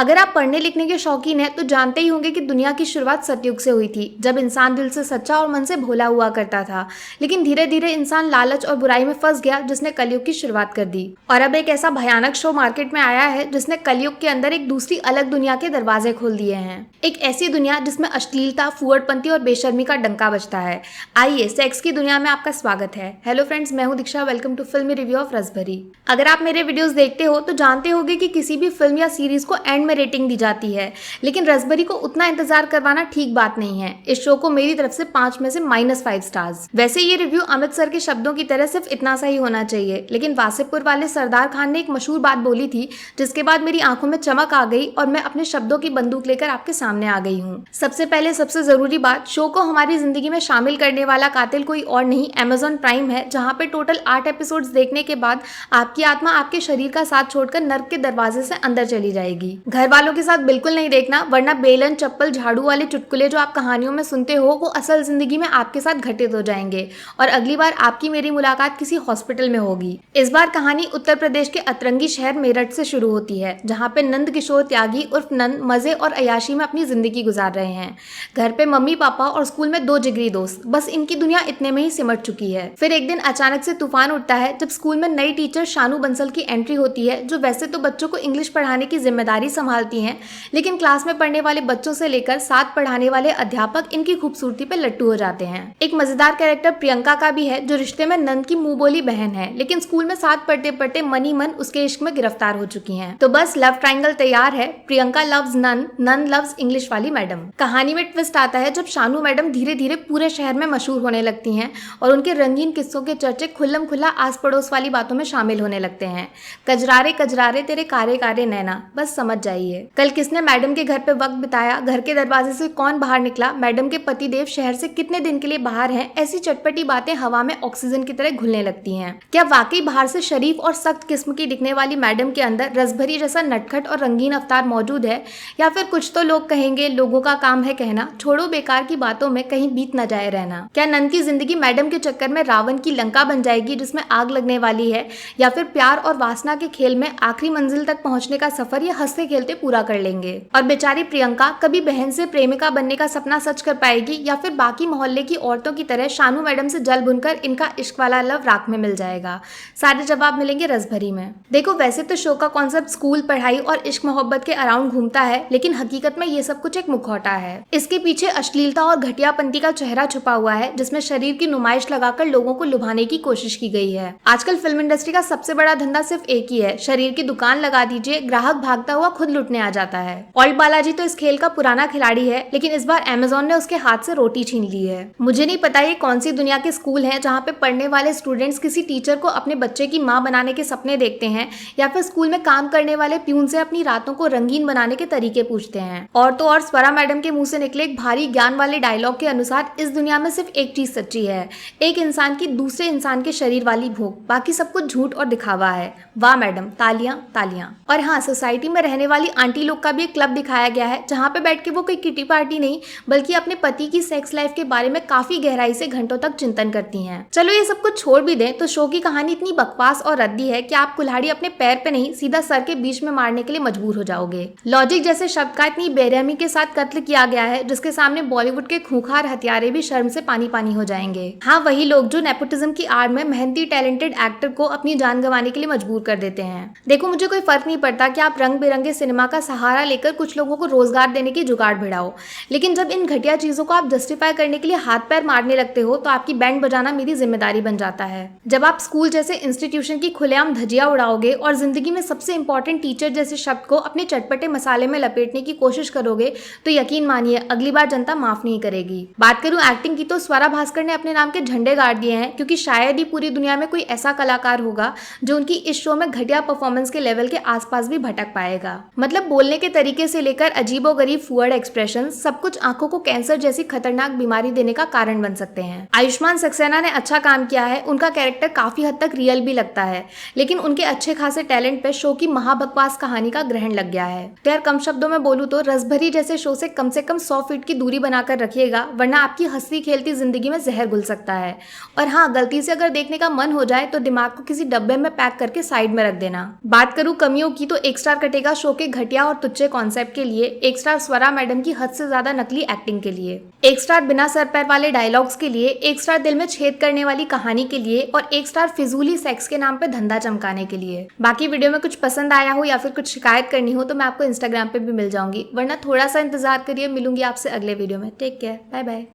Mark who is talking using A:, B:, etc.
A: अगर आप पढ़ने लिखने के शौकीन हैं तो जानते ही होंगे कि दुनिया की शुरुआत सतयुग से हुई थी, जब इंसान दिल से सच्चा और मन से भोला हुआ करता था। लेकिन धीरे धीरे इंसान लालच और बुराई में फंस गया, जिसने कलयुग की शुरुआत कर दी। और अब एक ऐसा भयानक शो मार्केट में आया है जिसने कलयुग के अंदर एक दूसरी अलग दुनिया के दरवाजे खोल दिए हैं। एक ऐसी दुनिया जिसमें अश्लीलता, फुहड़पंती और बेशर्मी का डंका बजता है। आइए, सेक्स की दुनिया में आपका स्वागत है। हेलो फ्रेंड्स, मैं हूं दीक्षा। वेलकम टू फिल्मी रिव्यू ऑफ रसभरी। अगर आप मेरे वीडियोस देखते हो तो जानते होंगे कि किसी भी फिल्म या सीरीज को एंड में रेटिंग दी जाती है, लेकिन रसभरी को उतना इंतजार करवाना ठीक बात नहीं है। इस शो को मेरी तरफ से 5 में से -5 स्टार्स। वैसे ये रिव्यू अमित सर के शब्दों की तरह सिर्फ इतना सा ही होना चाहिए, लेकिन वासेपुर वाले सरदार खान ने एक मशहूर बात बोली थी, जिसके बाद मेरी आंखों में चमक आ गई और मैं अपने शब्दों की बंदूक लेकर आपके सामने आ गई हूँ। सबसे पहले सबसे जरूरी बात, शो को हमारी जिंदगी में शामिल करने वाला कातिल कोई और नहीं, अमेजॉन प्राइम है, जहाँ पे टोटल 8 एपिसोड्स देखने के बाद आपकी आत्मा आपके शरीर का साथ छोड़कर नर्क के दरवाजे से अंदर चली जाएगी। घर वालों के साथ बिल्कुल नहीं देखना, वरना बेलन, चप्पल, झाड़ू वाले चुटकुले जो आप कहानियों में सुनते हो वो असल जिंदगी में आपके साथ घटित हो जाएंगे और अगली बार आपकी मेरी मुलाकात किसी हॉस्पिटल में होगी। इस बार कहानी उत्तर प्रदेश के अतरंगी शहर मेरठ से शुरू होती है, जहाँ पे नंद किशोर त्यागी उर्फ नंद मजे और अयाशी में अपनी जिंदगी गुजार रहे हैं। घर पे मम्मी पापा और स्कूल में 2 जिगरी दोस्त, बस इनकी दुनिया इतने में ही सिमट चुकी है। फिर एक दिन अचानक से तूफान उठता है जब स्कूल में नई टीचर शानू बंसल की एंट्री होती है, जो वैसे तो बच्चों को इंग्लिश पढ़ाने की जिम्मेदारी संभालती हैं, लेकिन क्लास में पढ़ने वाले बच्चों से लेकर साथ पढ़ाने वाले अध्यापक इनकी खूबसूरती पे लट्टू हो जाते हैं। एक मजेदार कैरेक्टर प्रियंका का भी है, जो रिश्ते में नंद की मुंह बोली बहन है, लेकिन स्कूल में साथ पढ़ते पढ़ते मन ही मन उसके इश्क में गिरफ्तार हो चुकी हैं। तो बस लव ट्रायंगल तैयार है। प्रियंका लव्स नंद, नंद लव्स इंग्लिश वाली मैडम। कहानी में ट्विस्ट आता है जब शानू मैडम धीरे धीरे पूरे शहर में मशहूर होने लगती हैं और उनके रंगीन किस्सों के चर्चे खुल्लम खुल्ला आस पड़ोस वाली बातों में शामिल होने लगते हैं। कजरारे कजरारे तेरे कारे कारे नैना, बस समझ जाइए। कल किसने मैडम के घर पे वक्त बिताया, घर के दरवाजे से कौन बाहर निकला, मैडम के पतिदेव शहर से कितने दिन के लिए बाहर हैं, ऐसी चटपटी बातें हवा में ऑक्सीजन की तरह घुलने लगती हैं। क्या वाकई बाहर से शरीफ और सख्त किस्म की दिखने वाली मैडम के अंदर रसभरी जैसा नटखट और रंगीन अवतार मौजूद है, या फिर कुछ तो लोग कहेंगे लोगों का काम है कहना, छोड़ो बेकार की बातों में कहीं बीत न जाए रहना। क्या नंद की जिंदगी मैडम के चक्कर में रावण की लंका बन जाएगी जिसमें आग लगने वाली है, या फिर प्यार और वासना के खेल में आखिरी मंजिल तक पहुंचने का सफर ये हंसते खेलते पूरा कर लेंगे? और बेचारी प्रियंका कभी बहन से प्रेमिका बनने का सपना सच कर पाएगी, या फिर बाकी मोहल्ले की औरतों की तरह शानू मैडम से जल भुनकर इनका इश्क वाला लव राख में मिल जाएगा? सारे जवाब मिलेंगे रसभरी में। देखो, वैसे तो शो का कॉन्सेप्ट स्कूल, पढ़ाई और इश्क मोहब्बत के अराउंड घूमता है, लेकिन हकीकत में ये सब कुछ एक मुखौटा है। इसके पीछे अश्लीलता और घटियापंती का चेहरा छुपा हुआ है, जिसमें शरीर की नुमाइश लगाकर लोगों को लुभाने की कोशिश की गई है। आजकल फिल्म इंडस्ट्री का सबसे बड़ा धंधा सिर्फ एक ही है, शरीर की दुकान लगा दीजिए, ग्राहक भागता हुआ खुद लुटने आ जाता है। ऑल्ड बालाजी तो इस खेल का पुराना खिलाड़ी है, लेकिन इस बार अमेजॉन ने उसके हाथ से रोटी छीन ली है। मुझे नहीं पता ये कौन सी दुनिया के स्कूल हैं जहाँ पे पढ़ने वाले स्टूडेंट्स किसी टीचर को अपने बच्चे की माँ बनाने के सपने देखते हैं, या फिर स्कूल में काम करने वाले प्यून से अपनी रातों को रंगीन बनाने के तरीके पूछते हैं। और तो और स्वरा मैडम के मुंह से निकले एक भारी ज्ञान वाले डायलॉग के अनुसार इस दुनिया में सिर्फ एक चीज सच्ची है, एक इंसान की दूसरे इंसान के शरीर वाली भूख, बाकी सब कुछ झूठ और दिखावा है। वाह मैडम, तालियां तालियां। और हाँ, सोसाइटी में रहने वाली आंटी लोग का भी एक क्लब दिखाया गया है, जहाँ पे बैठ के वो कोई किटी पार्टी नहीं बल्कि अपने पति की सेक्स लाइफ के बारे में काफी गहराई से घंटों तक चिंतन करती हैं। चलो ये सब कुछ छोड़ भी दें तो शो की कहानी इतनी बकवास और रद्दी है कि आप कुल्हाड़ी अपने पैर पे नहीं सीधा सर के बीच में मारने के लिए मजबूर हो जाओगे। लॉजिक जैसे शब्द का इतनी बेरहमी के साथ कत्ल किया गया है, जिसके सामने बॉलीवुड के खूंखार हथियारे भी शर्म से पानी पानी हो जाएंगे। हाँ, वही लोग जो नेपोटिज्म की आड़ में मेहनती टैलेंटेड एक्टर को अपनी जान गंवाने के लिए मजबूर कर देते हैं। देखो, मुझे कोई फर्क नहीं पड़ता कि आप रंग बिरंगे सिनेमा का सहारा लेकर कुछ लोगों को रोजगार देने की जुगाड़ भिड़ाओ, लेकिन जब इन घटिया चीजों को आप जस्टिफाई करने के लिए हाथ पैर मारने लगते हो तो आपकी बैंड बजाना मेरी जिम्मेदारी बन जाता है। जब आप स्कूल जैसे इंस्टीट्यूशन की खुलेआम धजिया उड़ाओगे और जिंदगी में सबसे इंपॉर्टेंट टीचर जैसे शब्द को अपने चटपटे मसाले में लपेटने की कोशिश करोगे तो यकीन मानिए अगली बार जनता माफ नहीं करेगी। बात करूं एक्टिंग की तो स्वरा भास्कर ने अपने नाम के झंडे गाड़ दिए हैं, क्योंकि शायद ही पूरी दुनिया में कोई ऐसा कलाकार होगा जो उनकी इस शो में घटिया परफॉर्मेंस के लेवल के आसपास भी भटक पाएगा। मतलब बोलने के तरीके से लेकर अजीबोगरीब फुअड़ एक्सप्रेशन, सब कुछ आंखों को कैंसर जैसी खतरनाक बीमारी देने का कारण बन सकते हैं। आयुष्मान सक्सेना ने अच्छा काम किया है, उनका कैरेक्टर काफी हद तक रियल भी लगता है, लेकिन उनके अच्छे खासे टैलेंट पे शो की महाबकवास कहानी का ग्रहण लग गया है। तो यार, कम शब्दों में बोलूं तो रसभरी जैसे शो से कम 100 फीट की दूरी बनाकर रखिएगा, वरना आपकी हंसती खेलती जिंदगी में जहर घुल सकता है। और हाँ, गलती से अगर देखने का मन हो जाए तो दिमाग को किसी डब्बे में पैक करके साइड में रख देना। बात करूं कमियों की तो एक स्टार कटेगा शो के घटिया और तुच्छ कॉन्सेप्ट के लिए, एक स्टार स्वरा मैडम की हद से ज्यादा नकली एक्टिंग के लिए, एक स्टार बिना सर पैर वाले डायलॉग्स के लिए, एक स्टार दिल में छेद करने वाली कहानी के लिए और एक स्टार फिजूली सेक्स के नाम पे धंधा चमकाने के लिए। बाकी वीडियो में कुछ पसंद आया हो या फिर कुछ शिकायत करनी हो तो मैं आपको इंस्टाग्राम पे भी मिल जाऊंगी, वरना थोड़ा सा इंतजार करिए। मिलूंगी आपसे अगले वीडियो में। Take care, bye bye.